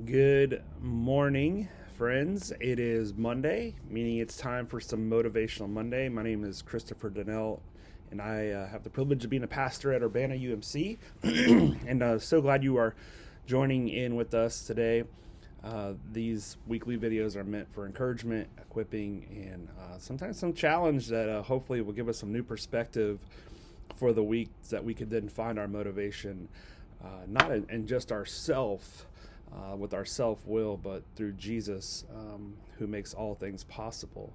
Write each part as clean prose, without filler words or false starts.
Good morning, friends. It is Monday, meaning it's time for some Motivational Monday. My name is Christopher Donnell, and I have the privilege of being a pastor at Urbana UMC. and so glad you are joining in with us today. These weekly videos are meant for encouragement, equipping, and sometimes some challenge that hopefully will give us some new perspective for the week that we could then find our motivation, not in just ourself, with our self-will, but through Jesus, who makes all things possible.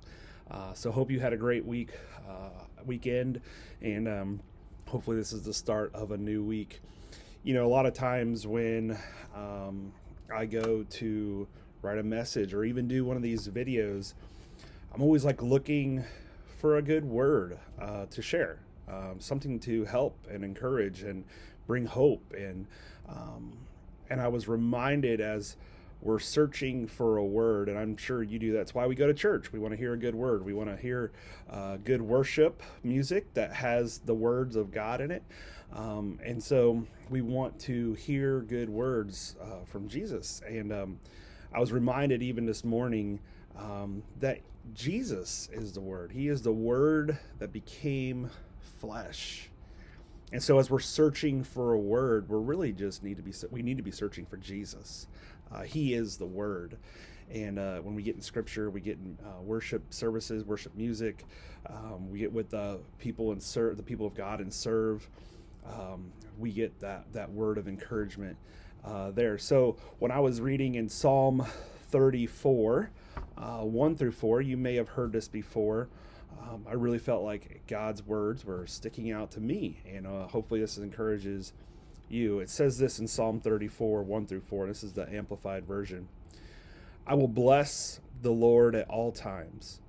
So hope you had a great weekend, and hopefully this is the start of a new week. You know, a lot of times when I go to write a message or even do one of these videos, I'm always like looking for a good word to share, something to help and encourage and bring hope. And I was reminded as we're searching for a word, and I'm sure you do. That's why we go to church. We want to hear a good word. We want to hear good worship music that has the words of God in it. And so we want to hear good words from Jesus. And I was reminded even this morning that Jesus is the Word. He is the Word that became flesh. And so as we're searching for a word, we need to be searching for Jesus. He is the Word. And when we get in Scripture, we get in worship services, worship music. We get with the people of God and serve. We get that word of encouragement there. So when I was reading in Psalm 34, 1 through 4, you may have heard this before. I really felt like God's words were sticking out to me, and hopefully this encourages you. It says this in Psalm 34, 1 through 4. This is the Amplified version. I will bless the Lord at all times.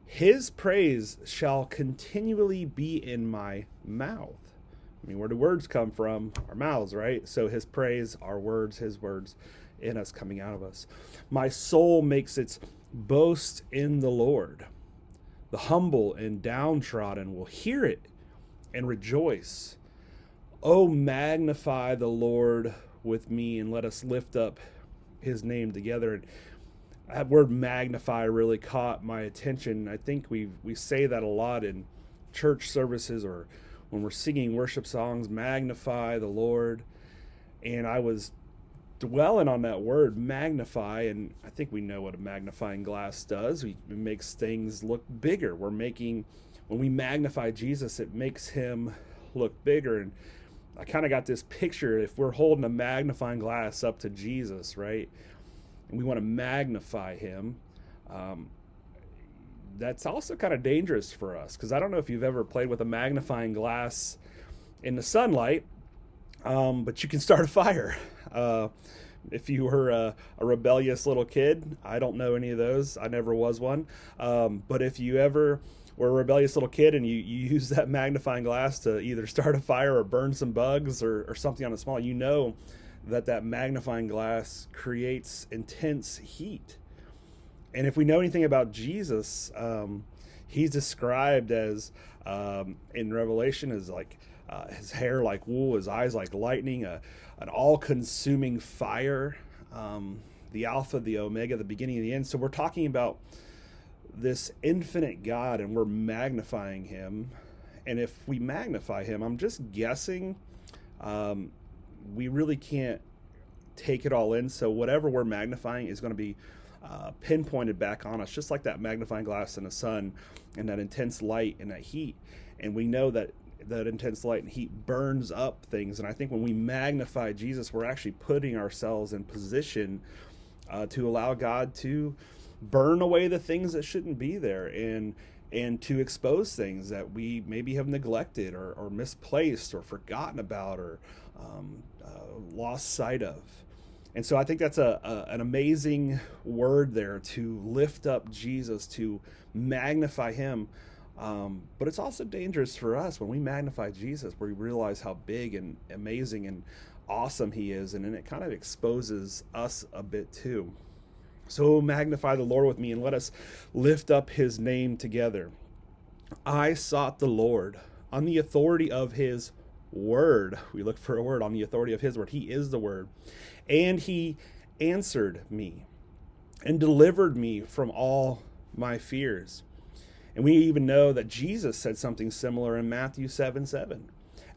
His praise shall continually be in my mouth. I mean, where do words come from? Our mouths, right? So his praise, our words, his words in us, coming out of us. My soul makes its boast in the Lord. The humble and downtrodden will hear it and rejoice. Oh, magnify the Lord with me, and let us lift up his name together. And that word magnify really caught my attention. I think we say that a lot in church services or when we're singing worship songs, magnify the Lord. And I was dwelling on that word magnify, and I think we know what a magnifying glass does. It makes things look bigger. When we magnify Jesus, it makes him look bigger. And I kind of got this picture, if we're holding a magnifying glass up to Jesus, right, and we want to magnify him, that's also kind of dangerous for us, because I don't know if you've ever played with a magnifying glass in the sunlight, but you can start a fire. If you were a rebellious little kid, I don't know any of those. I never was one. But if you ever were a rebellious little kid and you use that magnifying glass to either start a fire or burn some bugs or something on a small, you know that magnifying glass creates intense heat. And if we know anything about Jesus, he's described as, in Revelation, as like his hair like wool, his eyes like lightning, an all-consuming fire, the Alpha, the Omega, the beginning and the end. So we're talking about this infinite God, and we're magnifying him. And if we magnify him, I'm just guessing, we really can't take it all in. So whatever we're magnifying is going to be pinpointed back on us, just like that magnifying glass in the sun and that intense light and that heat. And we know that intense light and heat burns up things. And I think when we magnify Jesus, we're actually putting ourselves in position to allow God to burn away the things that shouldn't be there, and to expose things that we maybe have neglected or misplaced or forgotten about or lost sight of. And so I think that's an amazing word there, to lift up Jesus, to magnify him. But it's also dangerous for us when we magnify Jesus, where we realize how big and amazing and awesome he is, and then it kind of exposes us a bit too. So magnify the Lord with me, and let us lift up his name together. I sought the Lord on the authority of his word. We look for a word on the authority of his word. He is the word. And he answered me and delivered me from all my fears. And we even know that Jesus said something similar in Matthew 7:7.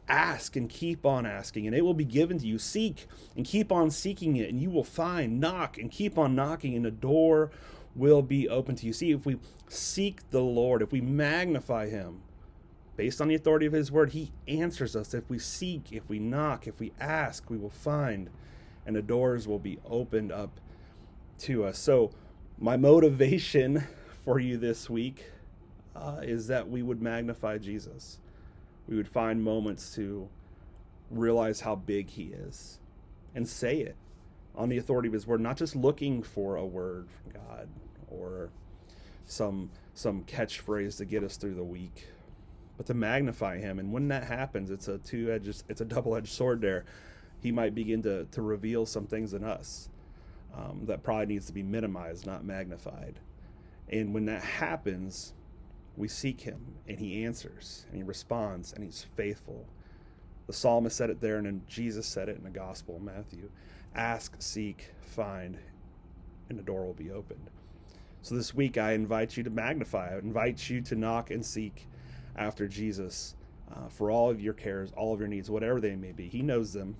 Ask and keep on asking, and it will be given to you. Seek and keep on seeking it, and you will find. Knock and keep on knocking, and the door will be open to you. See, if we seek the Lord, if we magnify him, based on the authority of his word, he answers us. If we seek, if we knock, if we ask, we will find, and the doors will be opened up to us. So my motivation for you this week is that we would magnify Jesus. We would find moments to realize how big he is and say it on the authority of his word, not just looking for a word from God or some catchphrase to get us through the week, but to magnify him. And when that happens, it's a double-edged sword there. He might begin to reveal some things in us that probably needs to be minimized, not magnified. And when that happens, we seek him, and he answers, and he responds, and he's faithful. The psalmist said it there, and then Jesus said it in the gospel of Matthew. Ask, seek, find, and the door will be opened. So this week, I invite you to magnify. I invite you to knock and seek after Jesus for all of your cares, all of your needs, whatever they may be. He knows them.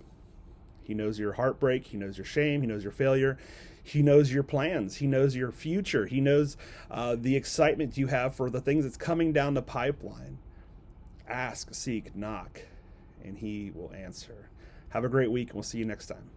He knows your heartbreak. He knows your shame. He knows your failure. He knows your plans. He knows your future. He knows the excitement you have for the things that's coming down the pipeline. Ask, seek, knock, and he will answer. Have a great week, and we'll see you next time.